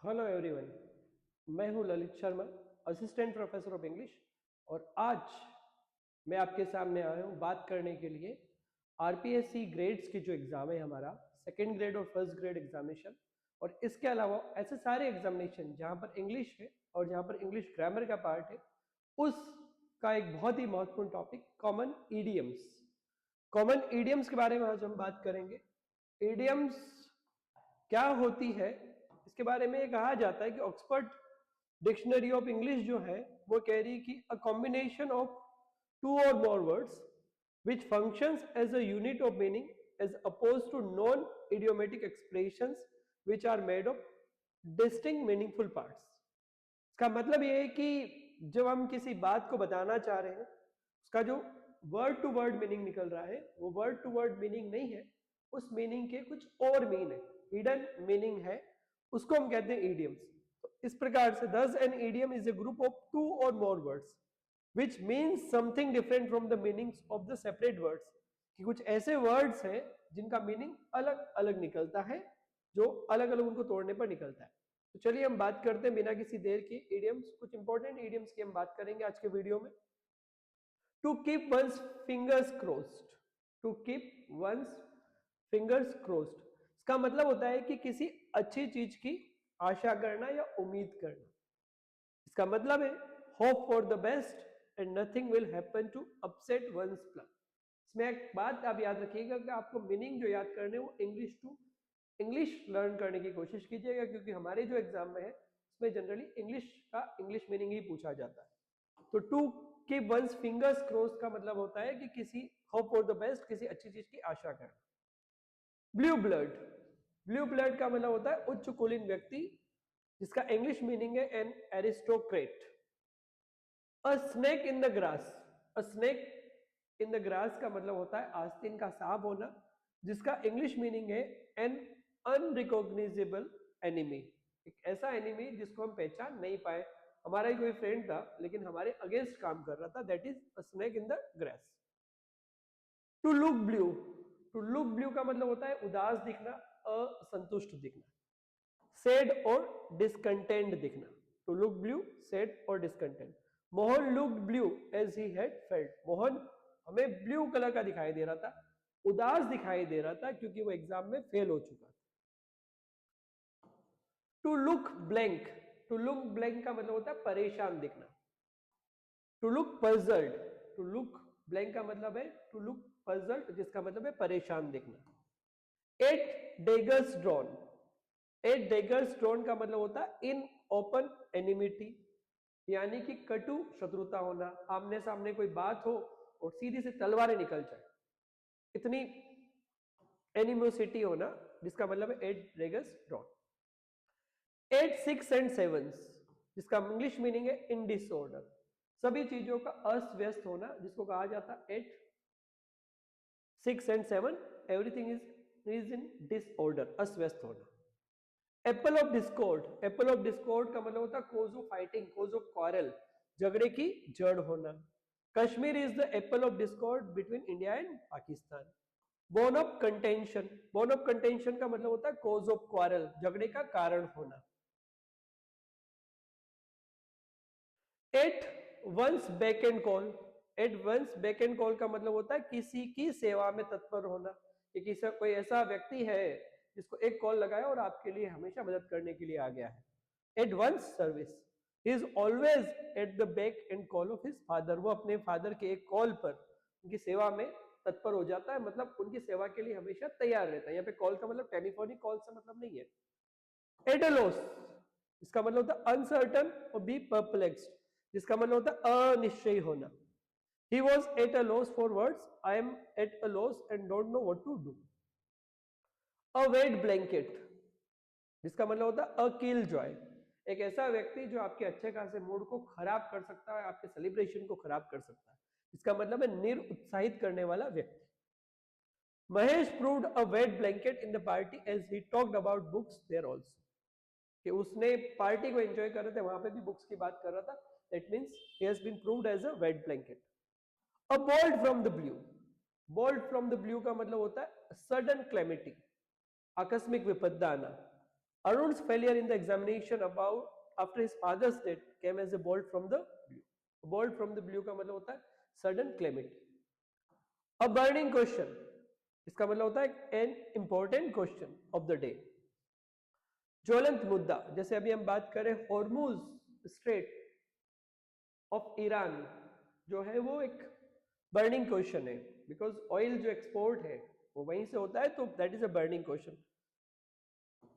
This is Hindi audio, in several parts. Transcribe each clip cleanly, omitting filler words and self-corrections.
हेलो एवरीवन, मैं हूं Lalit Sharma, assistant professor of English. और आज मैं आपके सामने आया हूं बात करने के लिए आरपीएससी ग्रेड्स की जो एग्ज़ाम है हमारा सेकेंड ग्रेड और फर्स्ट ग्रेड एग्जामिनेशन, और इसके अलावा ऐसे सारे एग्जामिनेशन जहां पर इंग्लिश है और जहां पर इंग्लिश ग्रामर का पार्ट है, उसका एक बहुत ही महत्वपूर्ण topic common idioms. Common idioms के बारे में आज हम बात करेंगे। ईडियम्स क्या होती है, इसके बारे में कहा जाता है कि ऑक्सफोर्ड डिक्शनरी ऑफ इंग्लिश जो है वो कह रही है कि अ कॉम्बिनेशन ऑफ टू और more words which functions as a unit of meaning as opposed to non-idiomatic expressions which are made of distinct meaningful parts। इसका मतलब ये है कि जब हम किसी बात को बताना चाह रहे हैं, उसका जो वर्ड टू वर्ड मीनिंग निकल रहा है वो वर्ड टू वर्ड मीनिंग नहीं है, उस मीनिंग के कुछ और मीन है, हिडन मीनिंग है, उसको हम कहते हैं ईडियम्स। तो इस प्रकार से thus an idiom is a group of two or more words which means something different from the meanings of the separate words। कि कुछ ऐसे वर्ड्स हैं जिनका मीनिंग अलग अलग निकलता है, जो अलग अलग उनको तोड़ने पर निकलता है। तो चलिए हम बात करते हैं बिना किसी देर की ईडियम्स, कुछ इंपॉर्टेंट ईडियम्स की हम बात करेंगे आज के वीडियो में। To keep one's fingers crossed, to keep one's fingers crossed, इसका मतलब होता है कि किसी अच्छी चीज की आशा करना या उम्मीद करना। इसका मतलब है hope for the best and nothing will happen to upset one's plan. इसमें एक बात आप याद रखिएगा कि आपको मीनिंग जो याद करने वो इंग्लिश लर्न करने की कोशिश कीजिएगा, क्योंकि हमारे जो एग्जाम में है उसमें जनरली इंग्लिश मीनिंग ही पूछा जाता है। तो to keep one's fingers crossed का मतलब होता है कि किसी होप फॉर द बेस्ट, किसी अच्छी चीज की आशा करना। ब्लू ब्लड, ब्लू ब्लड का मतलब होता है उच्च कुलीन व्यक्ति, जिसका इंग्लिश मीनिंग है an aristocrat. A snake in the grass, a snake in the grass का मतलब होता है आस्तीन का सांप होना, जिसका इंग्लिश मीनिंग है एन अनरिकॉग्निजेबल एनिमी, एक ऐसा एनिमी जिसको हम पहचान नहीं पाए। हमारा ही कोई फ्रेंड था लेकिन हमारे अगेंस्ट काम कर रहा था, that is a snake in the grass. To look blue, to look blue का मतलब होता है उदास दिखना, असंतुष्ट दिखना, सैड और डिसकंटेंट दिखना। टू लुक ब्लू, सैड और discontent. Mohan looked blue as he had felt, Mohan हमें ब्लू कलर का दिखाई दे रहा था, उदास दिखाई दे रहा था क्योंकि वो एग्जाम में फेल हो चुका था। To look blank, to look blank का मतलब होता है परेशान दिखना। To look puzzled, to look blank का मतलब है टू लुक पजल्ड, जिसका मतलब है परेशान दिखना। At daggers drawn, at daggers drawn का मतलब होता है इन ओपन एनिमिटी, यानी कि कटु शत्रुता होना, आमने सामने कोई बात हो और सीधी से तलवारें निकल जाए, इतनी एनिमोसिटी होना, जिसका मतलब है at daggers drawn. At six and sevens, जिसका इंग्लिश मीनिंग है इन डिसऑर्डर, सभी चीजों का अस्त व्यस्त होना, जिसको कहा जाता है at six and seven, everything is in disorder, अस्त व्यस्त होना। Apple of discord, apple of discord का मतलब होता है cause of fighting, cause of quarrel, झगड़े की जड़ होना। Kashmir is the apple of discord between India and Pakistan. Bone of contention, bone of contention का मतलब होता है कॉज ऑफ क्वारल, झगड़े का कारण होना। At one's back and call, at one's back and call का मतलब होता है किसी की सेवा में तत्पर होना, कि किसी कोई ऐसा व्यक्ति है जिसको एक कॉल लगाया और आपके लिए हमेशा मदद करने के लिए आ गया है। At one's service, he is always at the back and call of his father, वो अपने फादर के एक कॉल पर उनकी सेवा में तत्पर हो जाता है, मतलब उनकी सेवा के लिए हमेशा तैयार रहता है। यहाँ पे कॉल का मतलब टेलीफोनिक कॉल से मतलब नहीं है। एट अ लॉस, इसका मतलब होता है अनसर्टन और बी परप्लेक्स्ड, जिसका मतलब होता है अनिश्चयी होना। He was at a loss for words. I am at a loss and don't know what to do. A wet blanket, जिसका मतलब होता है a kill joy, एक ऐसा व्यक्ति जो आपके अच्छे खासे मूड को खराब कर सकता है, आपके सेलिब्रेशन को खराब कर सकता है, इसका मतलब है निरुत्साहित करने वाला व्यक्ति। Mahesh proved a wet blanket in the party as he talked about books there also, कि उसने पार्टी को एंजॉय कर रहे थे, वहां पे भी बुक्स की बात कर रहा था, that means he has been proved as a wet blanket. A bolt from the blue, bolt from the blue का मतलब होता है सडन क्लेमिटी, आकस्मिक विपदा आना। Arun's failure in the examination about after his father's death came as a bolt from the blue. Bolt from the blue का मतलब होता है sudden calamity. A burning question, इसका मतलब होता है an important question of the day. ज्वलंत मुद्दा, जैसे अभी हम बात करें हॉर्मुज स्ट्रेट ऑफ ईरान, जो है वो एक बर्निंग क्वेश्चन है, बिकॉज ऑयल जो एक्सपोर्ट है वो वहीं से होता है, तो that is a burning question.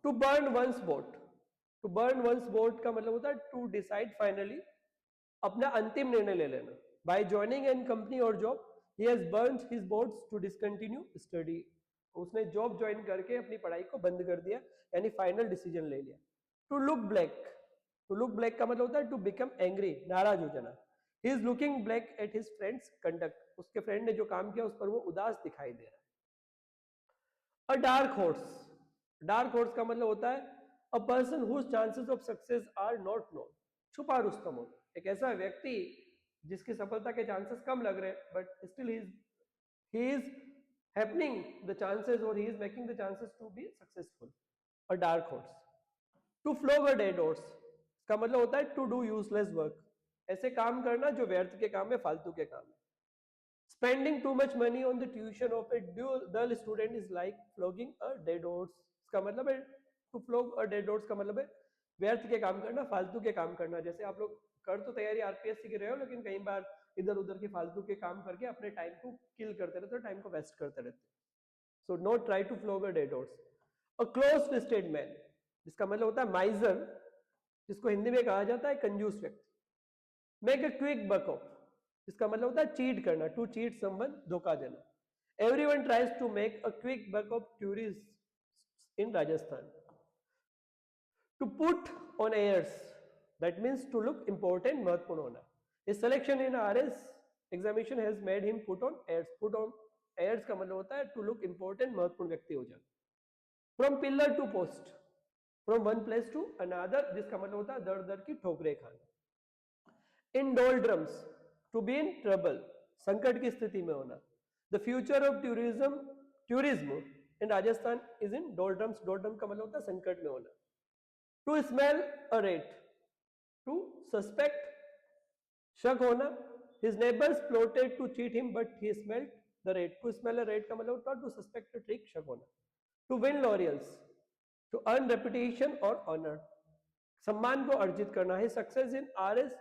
To burn one's boat, to burn one's boat का मतलब होता है टू डिसाइड फाइनली, अपना अंतिम निर्णय ले लेना. बाय ज्वाइनिंग एन कंपनी और job he has burned his boats to discontinue study. उसने जॉब ज्वाइन करके अपनी पढ़ाई को बंद कर दिया, यानी फाइनल डिसीजन ले लिया. To look black, to look black का मतलब होता है टू बिकम एंग्री, नाराज हो जाना. He is looking black at his friends conduct, उसके फ्रेंड ने जो काम किया उस पर वो उदास दिखाई दे रहा है. A dark horse, dark horse का मतलब होता है a person whose chances of success are not known, छुपा रुस्तम हो, एक ऐसा व्यक्ति जिसकी सफलता के चांसेस कम लग रहे हैं but still he is happening the chances or he is making the chances to be successful. A dark horse. To flog a dead horse का मतलब होता है to do useless work, ऐसे काम करना जो व्यर्थ के काम है, फालतू के काम है. Spending too much money on the tuition of a dull student is like flogging a dead horse. इसका मतलब है to flog a dead horse का मतलब है व्यर्थ के काम करना, फालतू के काम करना. जैसे आप लोग कर तो तैयारी आरपीएससी की रहे हो, लेकिन कई बार इधर उधर के फालतू के काम करके अपने टाइम को किल करते रहते हो, टाइम को वेस्ट करते रहते हो. So not try to flog a dead horse. A close fisted man, जिसका मतलब होता है माइजर, जिसको हिंदी में कहा जाता है कंजूस व्यक्ति. Make a quick buck off, इसका मतलब होता है चीट करना, टू चीट समवन, धोखा देना. Everyone tries to make a quick buck off tourist in Rajasthan. To put on airs, that means to look important, महत्वपूर्ण होना. His selection in RS examination has made him put on airs. Put on airs का मतलब होता है to look important, महत्वपूर्ण व्यक्ति हो जाना. From pillar to post, from one place to another, जिसका मतलब होता है दर दर की ठोकरें खाना. In doldrums, to be in trouble, संकट की स्थिति में होना. The future of tourism in Rajasthan is in doldrums. Doldrums का मतलब होता है संकट में होना. To smell a rat, to suspect, शक होना. His neighbors plotted to cheat him but he smelled the rat. To smell a rat का मतलब होता है to suspect a trick, शक होना. To win laurels, to earn reputation or honor, सम्मान को अर्जित करना. His success in RS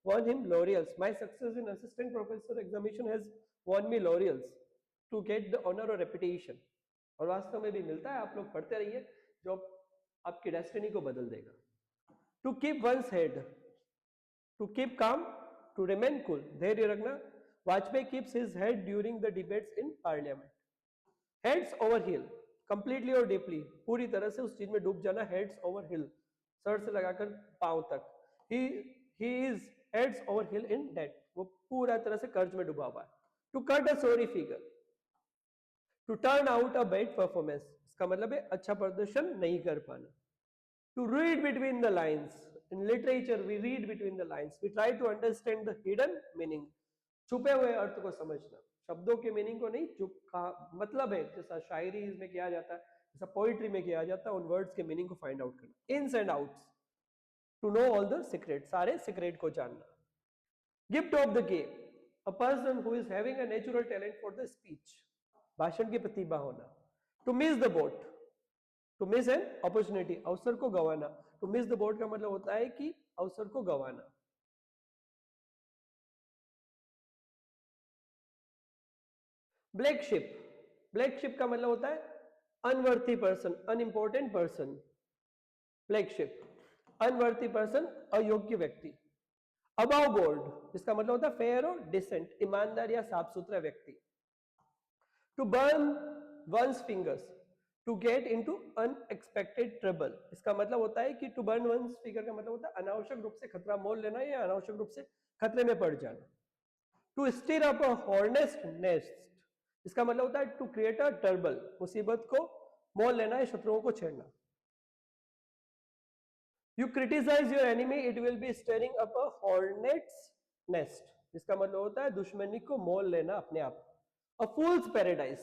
won him laurels. My success in assistant professor examination has won me laurels, to get the honor or reputation. और वास्तव में भी मिलता है, आप लोग पढ़ते रहिए, जो आपकी डेस्टिनी को बदल देगा. To keep one's head, to keep calm, to remain cool, धैर्य रखना. Vajpayee keeps his head during the debates in parliament. Heads over heel, completely or deeply, पूरी तरह से उस चीज में डूब जाना. heads over heel, सर से लगाकर पांव तक. he is heads over heel in debt, वो पूरा तरह से कर्ज में डूबा हुआ है. To cut a sorry figure, to turn out a bad performance, इसका मतलब है अच्छा प्रदर्शन नहीं कर पाना. To read between the lines, in literature we read between the lines, we try to understand the hidden meaning, छुपे हुए अर्थ को समझना, शब्दों के मीनिंग को नहीं, जो मतलब है, जैसा शायरी में किया जाता है, जैसा पोइट्री में किया जाता है, उन वर्ड्स के मीनिंग को फाइंड आउट करना. Ins and outs, to know all the secret, सारे सीक्रेट को जानना. Gift of the game, a person who is having a natural talent for the speech, भाषण की प्रतिभा होना. To miss the boat, to miss an opportunity, अवसर को गंवाना. टू मिस द बोट का मतलब होता है कि अवसर को गंवाना. ब्लैक शिप, ब्लैक शिप का मतलब होता है unworthy person, unimportant person. Black ship, अनवर्थी person, अयोग्य व्यक्ति. अबाव बोर्ड, इसका मतलब होता है फेयर और डिसेंट, ईमानदार या साफ सुथरा व्यक्ति. To burn one's fingers, to get into unexpected trouble, इसका मतलब होता है कि टू बर्न वंस फिंगर का मतलब होता है अनावश्यक रूप से खतरा मोल लेना या अनावश्यक रूप से खतरे में पड़ जाना. To stir up a hornet's nest, इसका मतलब होता है टू क्रिएट अ टर्बल, मुसीबत को मोल लेना या शत्रुओं को छेड़ना. You criticise your enemy, it will be stirring up a hornet's nest, इसका मतलब होता है दुश्मनी को मोल लेना अपने आप. A fool's paradise,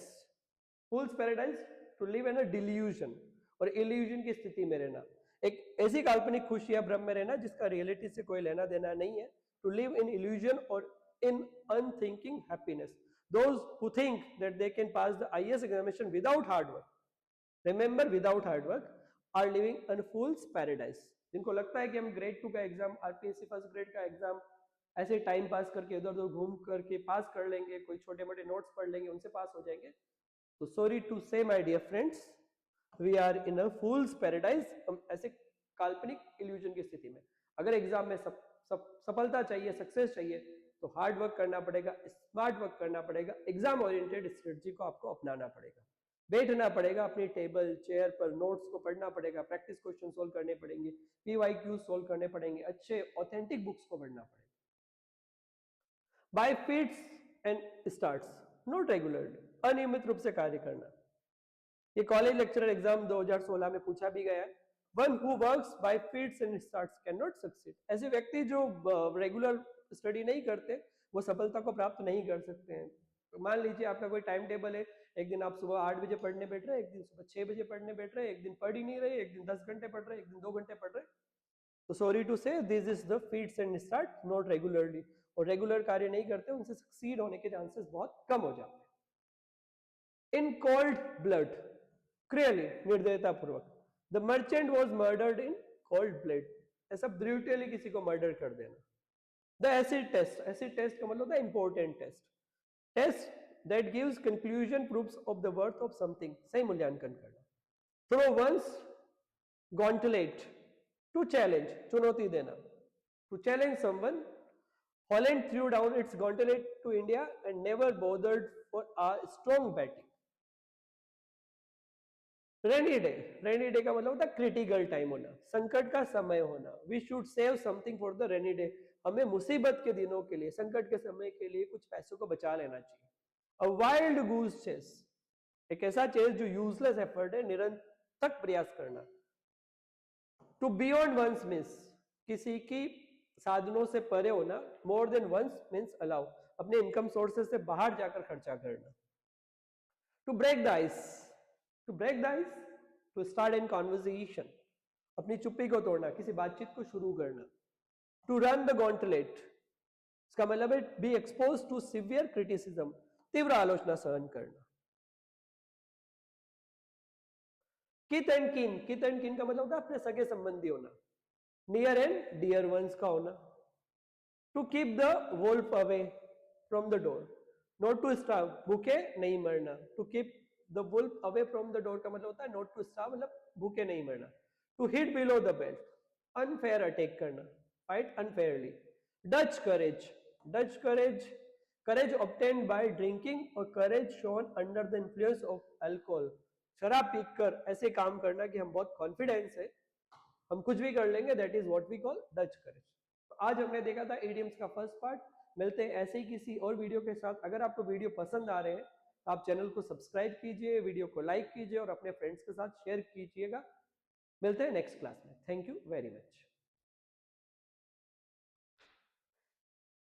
fool's paradise, to live in a delusion, और इल्यूजन की स्थिति में रहना. एक ऐसी काल्पनिक खुशी या भ्रम में रहना जिसका रियलिटी से कोई लेना देना नहीं है. टू लिव इन इल्यूजन और in unthinking happiness. Those who think that they can pass the IAS examination without hard work, remember without hard work, are living in fool's paradise. जिनको लगता है कि हम ग्रेड 2 का एग्जाम, आरपीएससी फर्स्ट ग्रेड का एग्जाम ऐसे टाइम पास करके इधर उधर घूम करके पास कर लेंगे, कोई छोटे मोटे नोट्स पढ़ लेंगे, उनसे पास हो जाएंगे, तो sorry to say my dear friends, we are in a fool's paradise. हम ऐसे काल्पनिक इल्यूजन की स्थिति में. अगर एग्जाम में सफलता चाहिए, सक्सेस चाहिए, तो हार्ड वर्क करना पड़ेगा, स्मार्ट वर्क करना पड़ेगा, एग्जाम ओरिएंटेड स्ट्रेटजी को आपको अपनाना पड़ेगा, बैठना पड़ेगा अपनी टेबल चेयर पर, नोट्स को पढ़ना पड़ेगा, प्रैक्टिस क्वेश्चन सोल्व करने पड़ेंगे, पीवाईक्यू सोल्व करने पड़ेंगे, अच्छे ऑथेंटिक बुक्स को पढ़ना पड़ेगा. By fits and starts, not regularly, अनियमित रूप से कार्य करना. ये कॉलेज लेक्चरर एग्जाम 2016 में पूछा भी गया है. One who works by fits and starts can not succeed. ऐसे व्यक्ति जो रेगुलर स्टडी नहीं करते वो सफलता को प्राप्त नहीं कर सकते हैं. तो मान लीजिए आपका कोई टाइम टेबल है, एक दिन आप सुबह 8 बजे पढ़ने बैठ रहे हैं, एक दिन सुबह 6 बजे पढ़ने बैठ रहे हैं, एक दिन पढ़ ही नहीं रहे, एक दिन 10 घंटे पढ़ रहे, एक दिन 2 घंटे पढ़ रहे, तो सॉरी टू से this is the feats and start, not regularly. और रेगुलर कार्य नहीं करते उनसे सक्सीड होने के चांसेस बहुत कम हो जाते हैं. इन कोल्ड ब्लड, क्लियरली, निर्दयता पूर्वक, the merchant was murdered in cold blood. ऐसा ब्रूटली किसी को मर्डर कर देना. The acid test, acid test का मतलब होता है important test, test that gives conclusion proofs of the worth of something, सही मूल्यांकन करना. Throw one's gauntlet, to challenge, चुनौती देना, to challenge someone. Holland threw down its gauntlet to India and never bothered for a strong batting. Rainy day, rainy day का मतलब होता है क्रिटिकल टाइम होना, संकट का समय होना. We should save something for the rainy day. हमें मुसीबत के दिनों के लिए, संकट के समय के लिए कुछ पैसों को बचा लेना चाहिए. अ वाइल्ड गूज चेस, एक ऐसा चेस जो यूजलेस एफर्ट है, निरंतर प्रयास करना. टू बियॉन्ड वंस मीन्स, किसी की साधनों से परे होना. More than one's means allow, अपने इनकम सोर्सेस से बाहर जाकर खर्चा करना. To break the ice, to break the ice, to start in conversation, अपनी चुप्पी को तोड़ना, किसी बातचीत को शुरू करना. टू रन द गॉन्टलेट, इसका मतलब है be expose to severe criticism, तीव्र आलोचना सहन करना. किथ एंड किन, किथ एंड किन का मतलब होता है अपने सगे संबंधी होना. नियर एंड डियर वंस का होना. To keep the wolf away from the door, not to starve, भूखे नहीं मरना. To keep the wolf away from the door का मतलब होता है नॉट टू स्टार्व, मतलब भूखे नहीं मरना. To hit below the belt, unfair attack करना, fight unfairly. Dutch courage, Dutch courage, courage obtained by drinking और courage shown under the influence of alcohol. शराब पीकर ऐसे काम करना कि हम बहुत कॉन्फिडेंस है, हम कुछ भी कर लेंगे, that is what we call Dutch courage. तो आज हमने देखा था इडियम्स का फर्स्ट पार्ट. मिलते हैं ऐसे ही किसी और वीडियो के साथ. अगर आपको वीडियो पसंद आ रहे हैं तो आप चैनल को सब्सक्राइब कीजिए, वीडियो को लाइक कीजिए और अपने फ्रेंड्स के साथ शेयर कीजिएगा. मिलते हैं नेक्स्ट क्लास में. Thank you very much.